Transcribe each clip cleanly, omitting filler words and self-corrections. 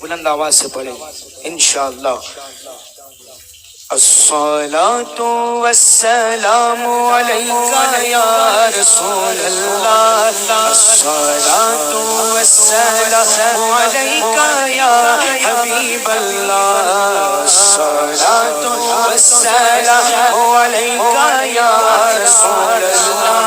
بلند آواز سے پڑھیں انشاءاللہ. الصلاة والسلام عليك يا رسول الله. الصلاة والسلام عليك يا حبيب الله. الصلاة والسلام عليك يا رسول الله.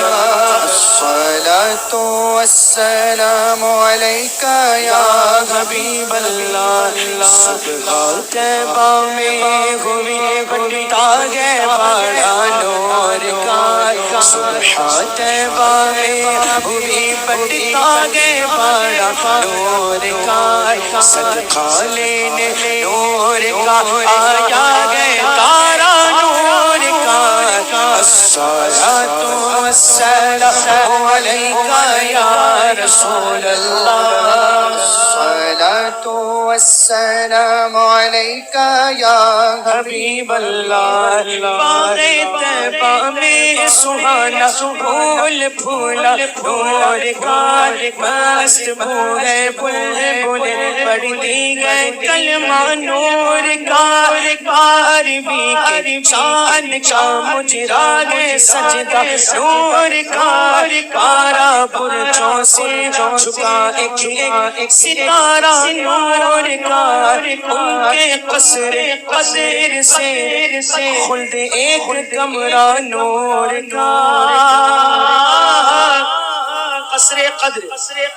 الصلاة والسلام عليك يا حبيب الله. صبح طیبہ میں ہوئی بٹاگے بڑا نور کا. صبح طیبہ میں ہوئی بٹاگے بڑا نور کا. صدقہ لینے نور کا آیا گئے تارا نور کا. الصلاة والسلام عليك يا رسول الله. الصلاة والسلام عليك يا حبيب الله. باغ طیبہ میں سہانا پھول پھولا نور کا. مست بولے بلبل پڑھتی گئے کلمہ نور کا. عربی کے چاند کا مجرا گئے سجدہ نور کا. کارا برجوں سے جھکا ایک ستارہ نور کا. ان کے قصر قدر سے خلد ایک کمرہ نور کا. قصر قدر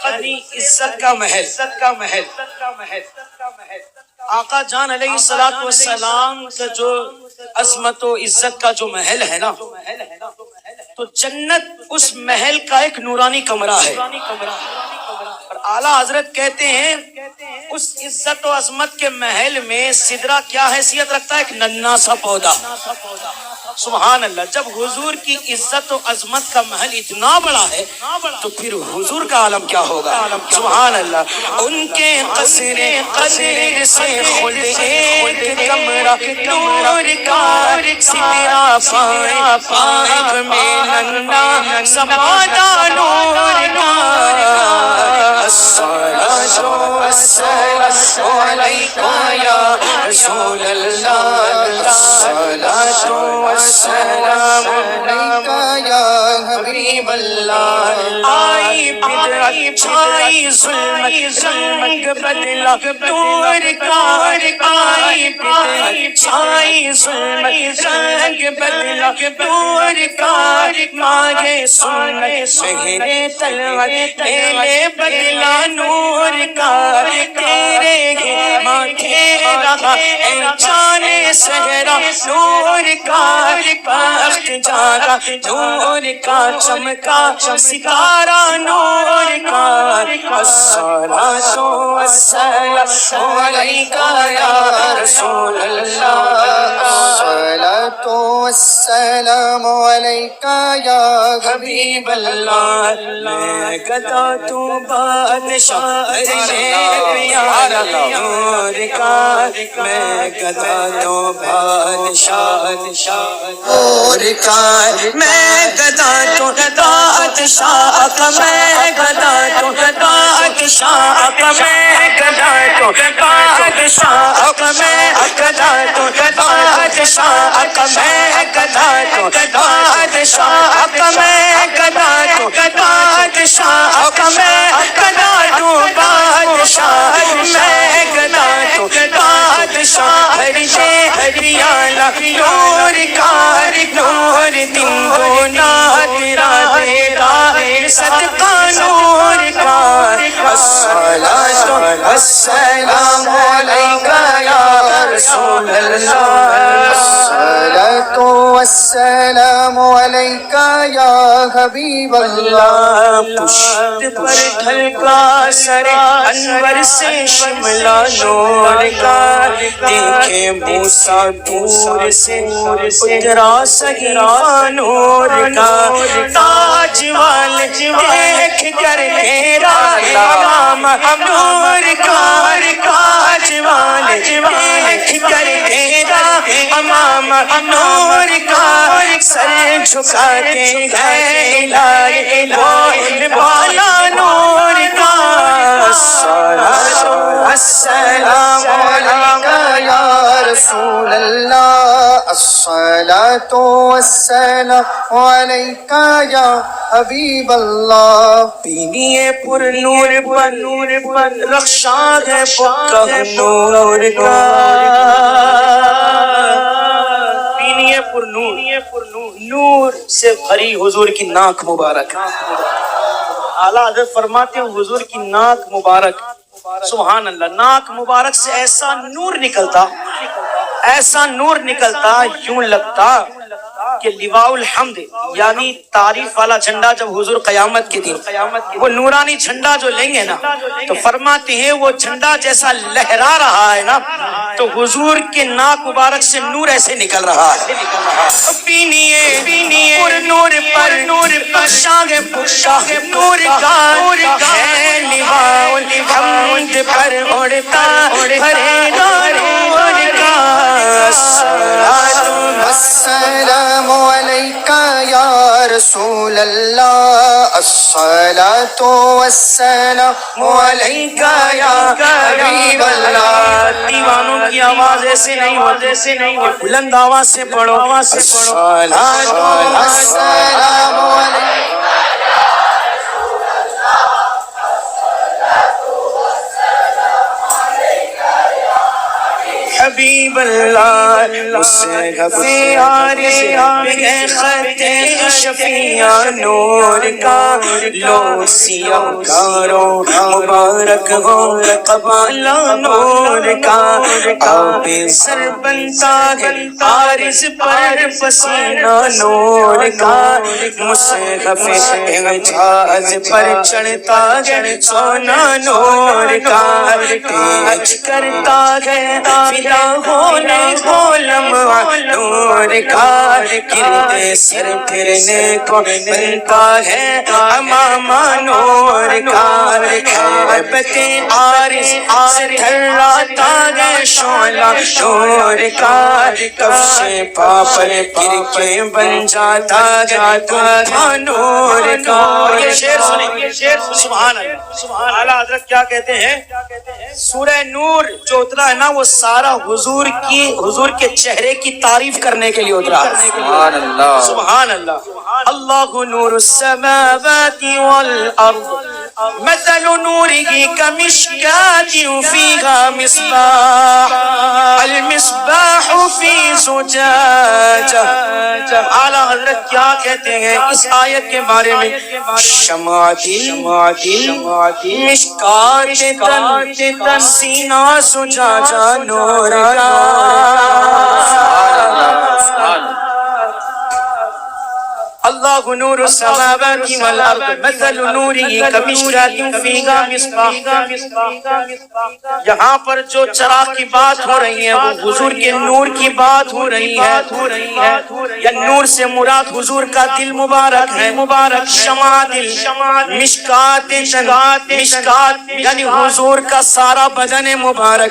یعنی عزت کا محل. آقا جان علیہ السلام کا جو عظمت و عزت کا جو محل ہے نا، تو جنت اس محل کا ایک نورانی کمرہ ہے. اور اعلیٰ حضرت کہتے ہیں اس عزت و عظمت کے محل میں سدرہ کیا حیثیت رکھتا ہے؟ ایک ننھا سا پودا. سبحان اللہ. جب حضور کی عزت و عظمت کا محل اتنا بڑا ہے تو پھر حضور کا عالم کیا ہوگا؟ سبحان اللہ. ان کے قصر قدر سے خلد ایک کمرہ نور کا. سدرہ پاک میں ننھا سا پودا نور کا. الصلاة والسلام عليك يا رسول الله. الصلاة والسلام عليك يا حبيب الله. آئی بدعت چھائی ظلمت رنگ بدلا نور کا. آئی بدعت چھائی ظلمت رنگ بدلا نور کا. مانگے سنت مہرے تلوت میلے بدلا نور کا. تیرے ماتھے رہا اے جانے صحرا نور کا. بخت جاگا نور کا چمکا ستارہ نور کا. الصلاة والسلام عليك يا رسول الله. الصلاة والسلام عليك يا حبيب الله. میں گدا تو بادشاہ پیارا نور کا. میں گدا تو بادشاہ نور کا. میں گدا تو بادشاہ کا. میں گدا تو بادشاہ کا. میں گدا تو بادشاہ کا. میں گدا تو بادشاہ کا. میں گدا تو بادشاہ کا. میں گدا تو بادشاہ کا. میں گدا تو بادشاہ. میں گدا تو بادشاہ. ہریانہ نور کا. نور دن گونا تیرا صدقہ نور کا. الصلاة والسلام عليك يا رسول الله. الصلاة والسلام عليك يا حبيب الله. پشت پر ڈھلکا سر انور سے شملہ نور کا. دیکھے موسیٰ دور سے اترا صحیفہ نور کا. تاج والے دیکھ کر تیرا امام نور کا. تاج والے دیکھ کر تیرا امام نور کا. سر جھکا کے گئے لائے بالا نور کا. الصلاۃ والسلام علیکہ یا رسول اللہ، الصلاۃ والسلام علیکہ یا حبیب اللہ۔ پینیے پر نور پر رخشاں ہے پکا نور کا، پینیے پر نور، نور سے بھری حضور کی ناک مبارک۔ اعلیٰ حضرت فرماتے ہیں حضور کی ناک مبارک، سبحان اللہ، ناک مبارک سے ایسا نور نکلتا، ایسا نور نکلتا، یوں لگتا کہ لواء الحمد یعنی تعریف والا جھنڈا جب حضور قیامت کے دن وہ نورانی جھنڈا جو لیں گے نا تو فرماتے ہیں وہ جھنڈا جیسا لہرا رہا ہے نا تو حضور کے ناک مبارک سے نور ایسے نکل رہا ہے۔ پینیے پر نور شاہ نور کا ہے لواء الحمد پر اڑتا بھرے نور کا۔ السلام علیکہ یا رسول اللہ، الصلاۃ والسلام علیکہ یا حبیب اللہ۔ دیوانوں کی آواز ایسے نہیں ہوتی، بلند آواز سے پڑھو، الصلاۃ والسلام علیکہ حبیب اللہ۔ مصحف عارض میں خط شفیع نور کا، لو سیاہ کارو مبارک ہو قبالہ نور کا۔ آپ سر بنتا ہے عارض پر پسینہ نور کا، مصحف اعجاز پر چڑھتا ہے سونا نور کا۔ تیج کرتا ہے ہونے گولم نور کا، گرتے سر پھرنے کو بنتا ہے امامہ نور کا۔ حیبت عارض سے تھراتا ہے شعلہ نور کا، کفش پا پر گر کے بن جاتا ہے کنفا نور کا۔ یہ شعر سنیں، سبحان اللہ۔ اعلیٰ حضرت کیا کہتے ہیں؟ سورہ نور جو اترا ہے نا وہ سارا حضور کے چہرے کی تعریف کرنے کے لیے اترا ہے۔ سبحان اللہ، سبحان اللہ۔ اللہ نور السماوات والارض مثل نوره كمشكاة فيها مصباح، المصباح في زجاجة۔ اعلیٰ حضرت کیا کہتے ہیں اس آیت کے بارے میں؟ شمعۃ مشکاة سینہ زجاجہ نور کا۔ اللہ نور السماوات والارض مثل نوره كمشكاة فيها مصباح۔ یہاں پر جو چراغ کی بات ہو رہی ہے وہ حضور کے نور کی بات ہو رہی ہے، یا نور سے مراد حضور کا دل مبارک ہے، مبارک شمع دل، مشکات یعنی حضور کا سارا بدن مبارک،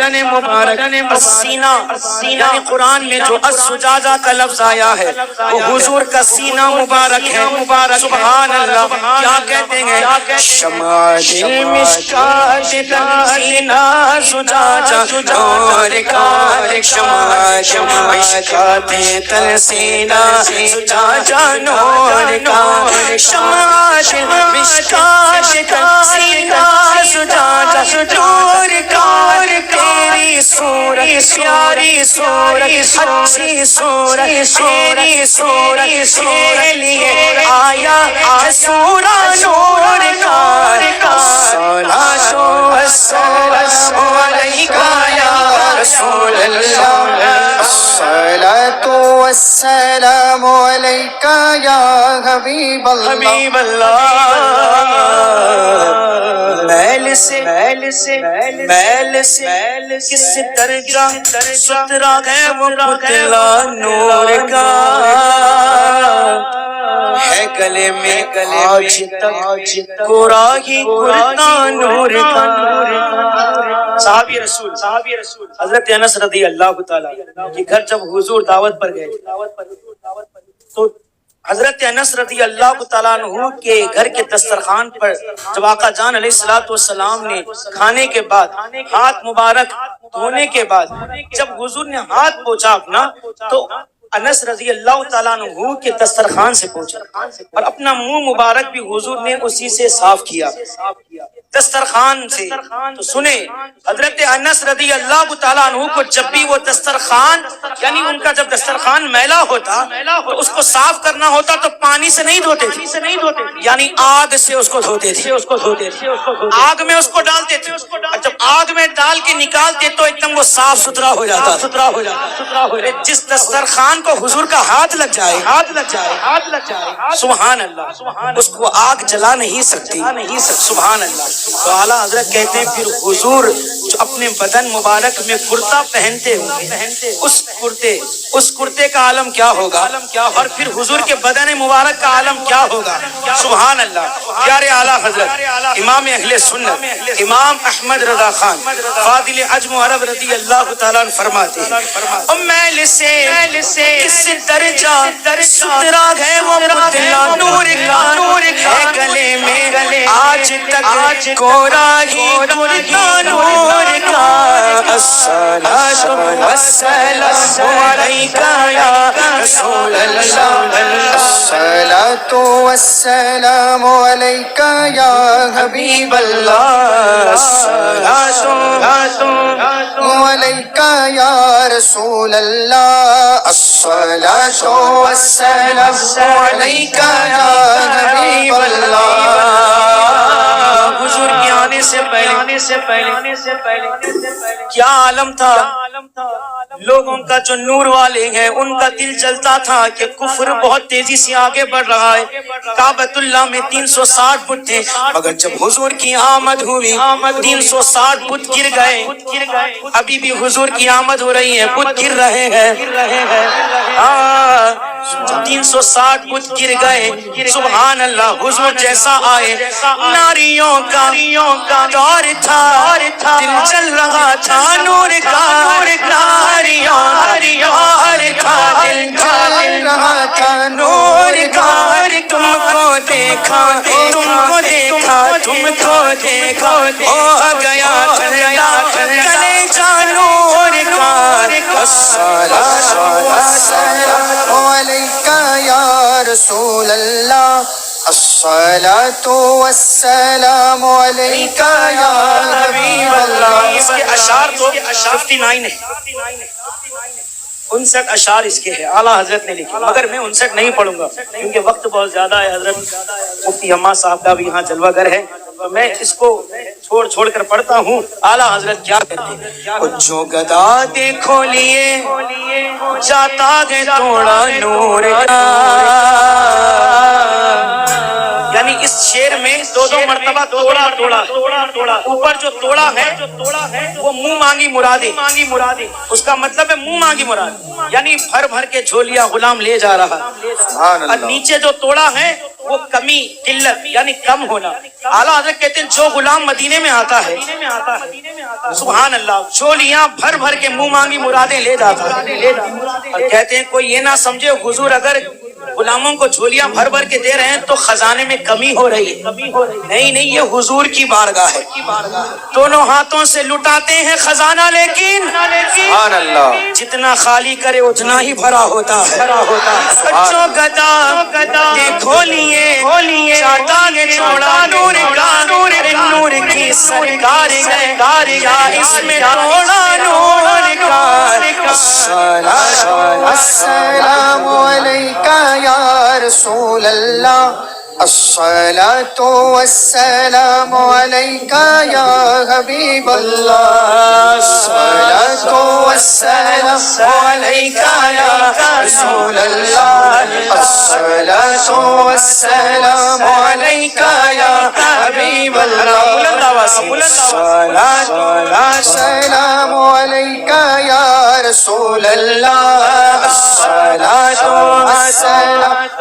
سینہ یعنی قرآن میں جو الزجاجہ کا لفظ آیا ہے وہ حضور کا سینہ مبارک ہے، مبارک۔ سبحان اللہ، کیا کہتے ہیں؟ شمع دل مشکات سینہ زجاجہ نور کا، شمع مشکات تل سینہ زجاجہ نور کا، شمع دل مشکات تل سینہ زجاجہ نور کا۔ تیری صورت پیاری صورت اچھی صورت تیری صورت کے لیے آیا سورہ نور کا۔ الصلاۃ والسلام علیکہ یا رسول اللہ، الصلاۃ والسلام علیکہ یا حبیب اللہ۔ میل سے کس درجہ سترا ہے وہ پتلا نور کا، ہے گلے میں آج تک کوراہی کرتا نور کا۔ صحابی رسول حضرت انس رضی اللہ تعالیٰ کے گھر جب حضور دعوت پر گئے تو حضرت انس رضی اللہ تعالیٰ عنہ کے گھر کے دسترخوان پر جب آقا جان علیہ الصلوۃ والسلام نے کھانے کے بعد ہاتھ مبارک دھونے کے بعد جب حضور نے ہاتھ پوچھا اپنا تو انس رضی اللہ تعالیٰ عنہ کے دسترخوان سے پوچھا اور اپنا منہ مبارک بھی حضور نے اسی سے صاف کیا دسترخوان سے. تو سنیں حضرت انس رضی اللہ تعالیٰ عنہ کو جب بھی وہ دسترخوان یعنی ان کا جب دسترخوان میلا ہوتا تو اس کو صاف کرنا ہوتا تو پانی سے نہیں دھوتے تھے یعنی آگ سے اس کو دھوتے تھے آگ میں اس کو ڈالتے تھے اور جب آگ میں ڈال کے نکالتے تو ایک دم وہ صاف ستھرا ہو جاتا. جس دسترخوان کو حضور کا ہاتھ لگ جائے سبحان اللہ اس کو آگ جلا نہیں سکتی. سبحان اللہ. تو اعلیٰ حضرت کہتے ہیں پھر حضور جو اپنے بدن مبارک میں کرتا پہنتے ہوئے اس کرتے کا عالم کیا ہوگا اور پھر حضور کے بدن مبارک کا عالم کیا ہوگا. سبحان اللہ. پیارے اعلیٰ حضرت امام اہل سنت امام احمد رضا خان فاضل عجم و عرب رضی اللہ تعالیٰ عنہ فرماتے ہیں میل سے کس درجہ سترا ہے وہ پتلا نور کا گلے میں آج تک کورا ہی کرتا نور کا. الصلاۃ والسلام علیکہ یا رسول اللہ الصلاۃ والسلام علیکہ یا حبیب اللہ الصلاۃ علیکہ یا رسول اللہ الصلاۃ والسلام علیکہ یا حبیب اللہ. حضور کے آنے سے پہلے کیا عالم تھا. لوگوں کا جو نور والے ہیں ان کا دل چلتا تھا کہ کفر بہت تیزی سے آگے بڑھ رہا ہے. کعبۃ اللہ میں 360 بت تھے مگر جب حضور کی آمد ہوئی 360 بت گر گئے. ابھی بھی حضور کی آمد ہو رہی ہے بت گر رہے ہیں 360 بت گر گئے. سبحان اللہ. حضور جیسا آئے ناریوں کا دور تھا دل چل رہا تھا نور کا ناریوں کا دل چل رہا تھا نور کا. تم کو دیکھا ہو گیا گلے جا نور کا. الصلاۃ والسلام علیکہ یا رسول اللہ الصلاۃ والسلام علیکہ یا حبیب اللہ. اس کے اشعار تو 59 ہے 59 اشعار اس کے ہیں اعلیٰ حضرت نے لکھے مگر میں 59 نہیں پڑھوں گا کیونکہ وقت بہت زیادہ ہے. حضرت مفتی حماد صاحب کا بھی یہاں جلوہ گر ہے تو میں اس کو چھوڑ کر پڑھتا ہوں. اعلیٰ حضرت کیا کہتے ہیں جو گدا دیکھو لیے جاتا ہے توڑا نور کا. یعنی اس شعر میں دو مرتبہ توڑا اوپر جو توڑا ہے وہ منہ مانگی مرادی اس کا مطلب ہے منہ مانگی مراد یعنی بھر کے جھولیاں غلام لے جا رہا. اور نیچے جو توڑا ہے وہ کمی قلت یعنی کم ہونا. اعلیٰ حضرت کہتے ہیں جو غلام مدینے میں آتا ہے سبحان اللہ جھولیاں بھر کے منہ مانگی مرادیں لے جاتا ہے. اور کہتے ہیں کوئی یہ نہ سمجھے حضور اگر غلاموں کو جھولیاں بھر کے دے رہے ہیں تو خزانے میں کمی ہو رہی ہے. نہیں یہ حضور کی بارگاہ ہے. دونوں ہاتھوں سے لٹاتے ہیں خزانہ لیکن سبحان اللہ جتنا خالی کرے اتنا ہی بھرا ہوتا ہے. جو گدا دیکھو لیے چاہتا ہے چھوڑا نور کا نور کی سرکار یا اس میں توڑا نور کا. الصلاۃ والسلام علیکہ یا رسول اللہ الصلاۃ والسلام علیکہ یا حبیب اللہ الصلاۃ والسلام علیکہ یا رسول اللہ الصلاۃ والسلام علیکہ یا حبیب اللہ الصلاۃ والسلام علیکہ یا رسول اللہ الصلاۃ والسلام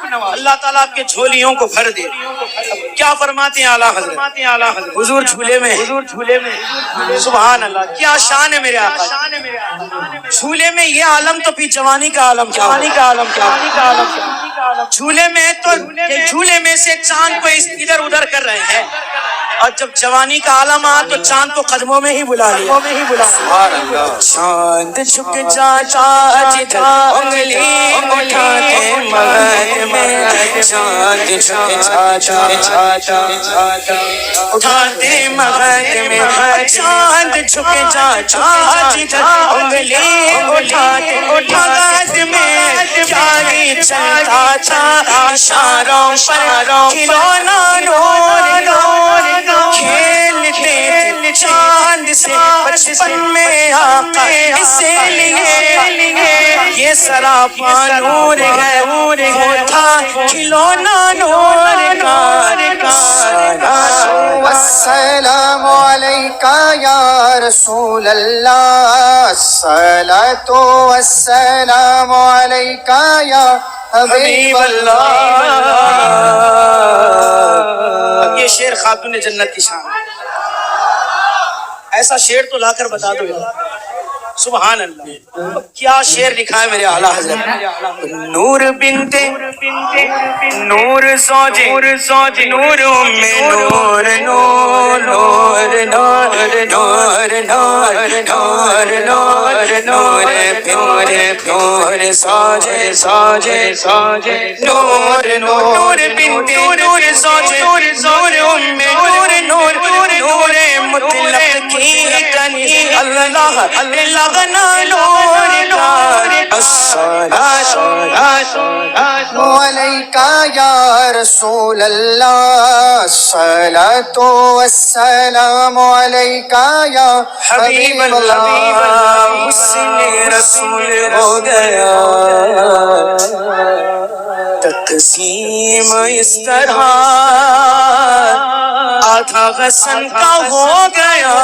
اللہ تعالیٰ آپ کے جھولیوں کو بھر دے. کیا فرماتے ہیں اعلیٰ حضرت؟ حضور جھولے میں سبحان اللہ کیا شان ہے میرے آقا. جھولے میں یہ عالم تو پھر جوانی کا عالم کیا. جھولے میں تو جھولے میں سے چاند کو ادھر ادھر کر رہے ہیں اور جب جوانی کا عالم آ تو چاند کو قدموں میں ہی بلا لیا. چاند جھک جاتا جدھر انگلی اٹھاتے مہد میں. چاند جھک جاتا اٹھاتے مہد میں. چاند جھک جاتا جدھر انگلی اٹھاتے مہد میں. جاری چلتا تھا اشاروں پر کھلونا نور کھیلتے تھے چاند سے بچپن میں آقا اسی لیے یہ سراپا نور ہے وہ تھا کھلونا نور کا. السلام علیکہ یا رسول اللہ الصلاۃ والسلام علیکہ یا حبیب اللہ. یہ شعر خاتون جنت کی شان. ایسا شعر تو لا کر بتا دو یار. سبحان اللہ کیا شعر لکھا ہے میرے اعلیٰ حضرت. نور بنتے نور زوجے نور ام نور نور نور نور نور نور نور نور نور پیور ساجے نور نور بنتے نور زوجے نور ام نور نور نور مطلق کی کنی اللہ لگنا نور نور. الصلاۃ علیکہ یا رسول اللہ الصلاۃ والسلام علیکہ یا حبیب اللہ. حسن رسول ہو گیا تقسیم اس طرح آدھا حسن کا ہو گیا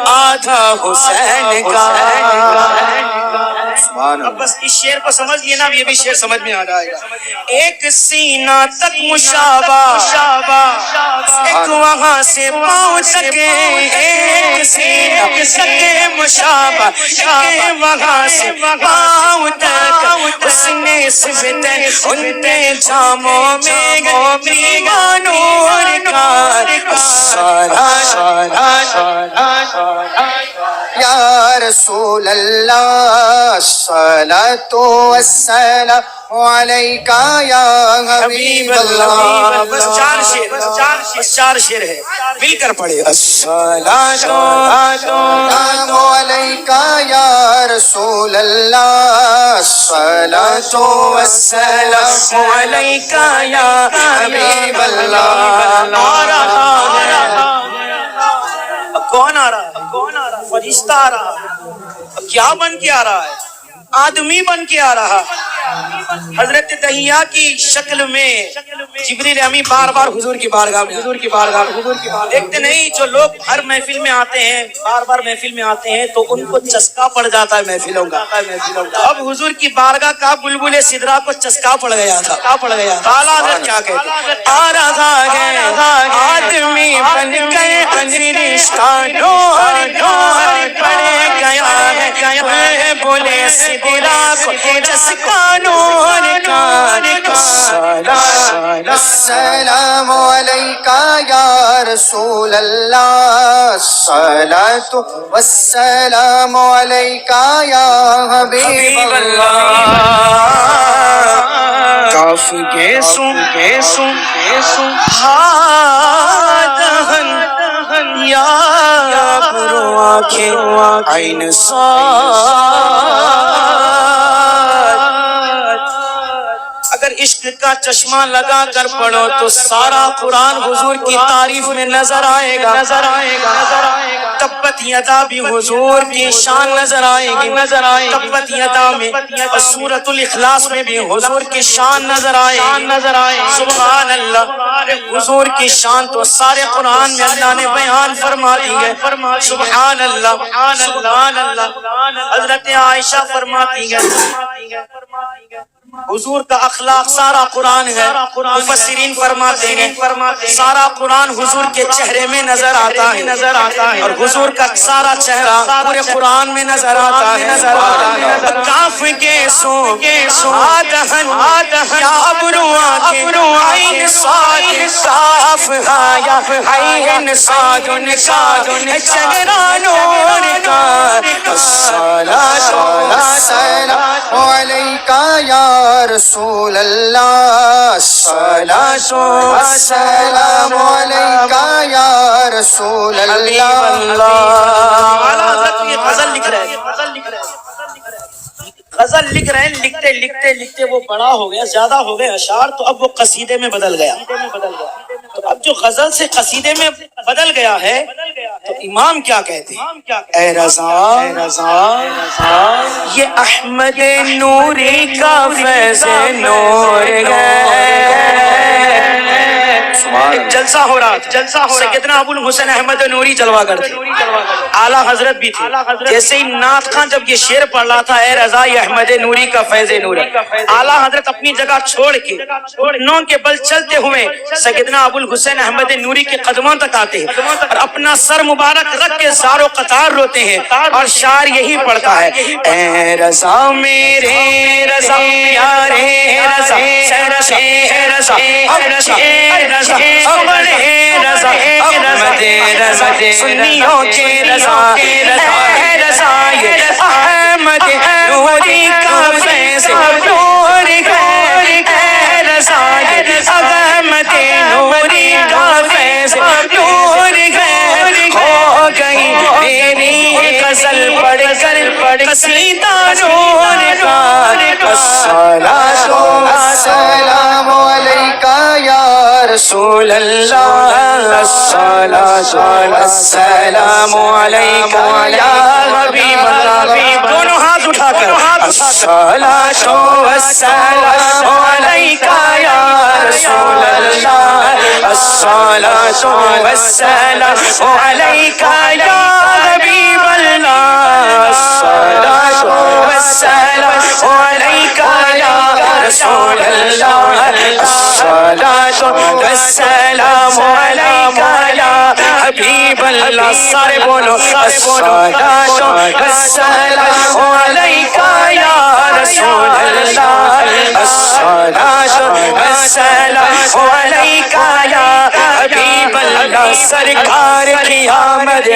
آدھا حسین کا. اب بس اس شعر کو سمجھ لیے نا یہ بھی شعر سمجھ میں آ جائے گا. ایک سینہ تک مشابہ ایک وہاں سے پاؤں سکے. ایک سینہ تک مشابہ ایک وہاں سے پاؤں تک اس نے سبتن انتے جاموں میں گریبا نور کا. یا رسول اللہ الصلاۃ والسلام علیکہ یا حبیب اللہ. بس چار شعر ہے مل کر پڑھے. الصلاۃ السلام علیکہ یا رسول اللہ الصلاۃ والسلام علیکہ یا حبیب اللہ. کون آ رہا ہے؟ فرشتہ آ رہا ہے. کیا بن کے آ رہا ہے؟ آدمی بن کے آ رہا. حضرت دہیہ کی شکل میں جبریل امی بار بار حضور کی بارگاہ میں دیکھتے نہیں. جو لوگ ہر محفل میں آتے ہیں بار بار محفل میں آتے ہیں تو ان کو چسکا پڑ جاتا ہے محفلوں کا. اب حضور کی بارگاہ کا بلبل سدرا کو چسکا پڑ گیا تھا. اعلیٰ حضرت کیا کہتے آ رہا ہے آدمی بن گئے فرشتہ نور نور پڑ گیا ہے بولے سدرا کو چسکا نور کا. السلام علیکہ یا رسول اللہ الصلاۃ والسلام علیکہ یا حبیب اللہ. کاف گیسوں دہن یا برو آنکھیں عین اگر عشق کا چشمہ لگا کر پڑھو تو سارا قرآن حضور کی تعریف میں نظر آئے گا. تبت یدا بھی حضور کی شان نظر آئے گی. تبت یدا میں اور سورۃ الاخلاص میں بھی حضور کی شان نظر آئے گی. سبحان اللہ حضور کی شان تو سارے قرآن میں اللہ نے بیان فرما دی ہے. سبحان اللہ سبحان اللہ. حضرت عائشہ فرماتی ہے حضور کا اخلاق سارا قرآن ہے. مفسرین فرماتے ہیں سارا قرآن حضور کے چہرے میں نظر آتا ہے اور حضور کا سارا چہرہ پورے قرآن میں نظر آتا ہے. کاف کے سو آدہن یا ابرو آنکھیں عین صاد کاف یا عین صاد چہرہ نور کا. الصلاة والسلام علیکہ یا رسول اللہ الصلاة والسلام علیکہ یا رسول اللہ. اعلیٰ حضرت یہ غزل لکھ رہے ہیں لکھتے وہ بڑا ہو گیا, زیادہ ہو گئے اشعار, تو اب وہ قصیدے میں بدل گیا. تو اب جو غزل سے قصیدے میں بدل گیا ہے تو امام کیا کہتے ہیں؟ اے رضا یہ احمد نوری کا فیض نور ہے. ایک جلسہ ہو رہا تھا, سیدنا ابو الحسین احمد نوری جلوہ گر تھے, اعلیٰ حضرت بھی تھے. جیسے ہی نعت خان جب یہ شعر پڑھ رہا تھا اے رضا یہ احمد نوری کا فیض نور ہے, اعلیٰ حضرت اپنی جگہ چھوڑ کے گھٹنوں کے بل چلتے ہوئے سیدنا ابو الحسین احمد نوری کے قدموں تک آتے ہیں اور اپنا سر مبارک رکھ کے زار و قطار روتے ہیں اور شعر یہی پڑھتا ہے اے رضا میرے رضا پیارے رضا سنیوں کے رضا اے رضا یہ احمد نوری کا فیض نور ہے. اے رضا یہ احمد نوری کا فیض نور ہے. ہو گئی میری غزل پڑھ کر قصیدہ نور کا. الصلاۃ السلام علیکہ یا رسول اللہ الصلاۃ والسلام علیکہ یا حبیب اللہ. دونوں ہاتھ اٹھا کر الصلاۃ والسلام علیکہ یا رسول اللہ الصلاۃ والسلام علیکہ یا حبیب اللہ الصلاۃ والسلام علیکہ یا رسول اللہ الصلاۃ والسلام علیکہ یا حبیب اللہ. سارے بولو الصلاۃ والسلام علیکہ یا رسول اللہ الصلاۃ والسلام علیکہ یا حبیب اللہ. سرکار کی آمد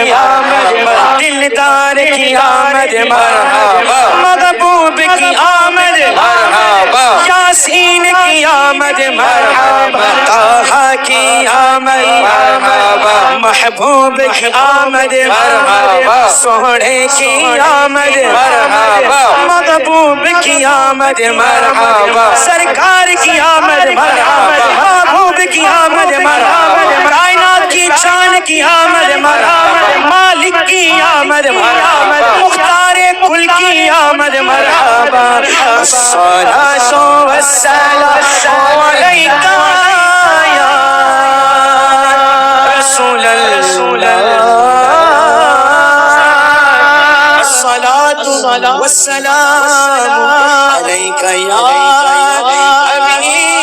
دلدار کی آمد مرحبا, محبوب کی آمد مرحبا, یاسین کی آمد مرحبا, طه کی آمد مرحبا, محبوب کی آمد مرحبا, سونے کی آمد مرحبا, محبوب کی آمد مرحبا, سرکار کی آمد مرحبا, محبوب کی آمد مرحبا, کائنات کی جان کی آمد مرحبا, مالک کی آمد مرحبا, مختار کل کی آمد مرحبا. الصلاۃ والسلام علیکہ یا رسول اللہ الصلاۃ والسلام علیکہ یا حبیب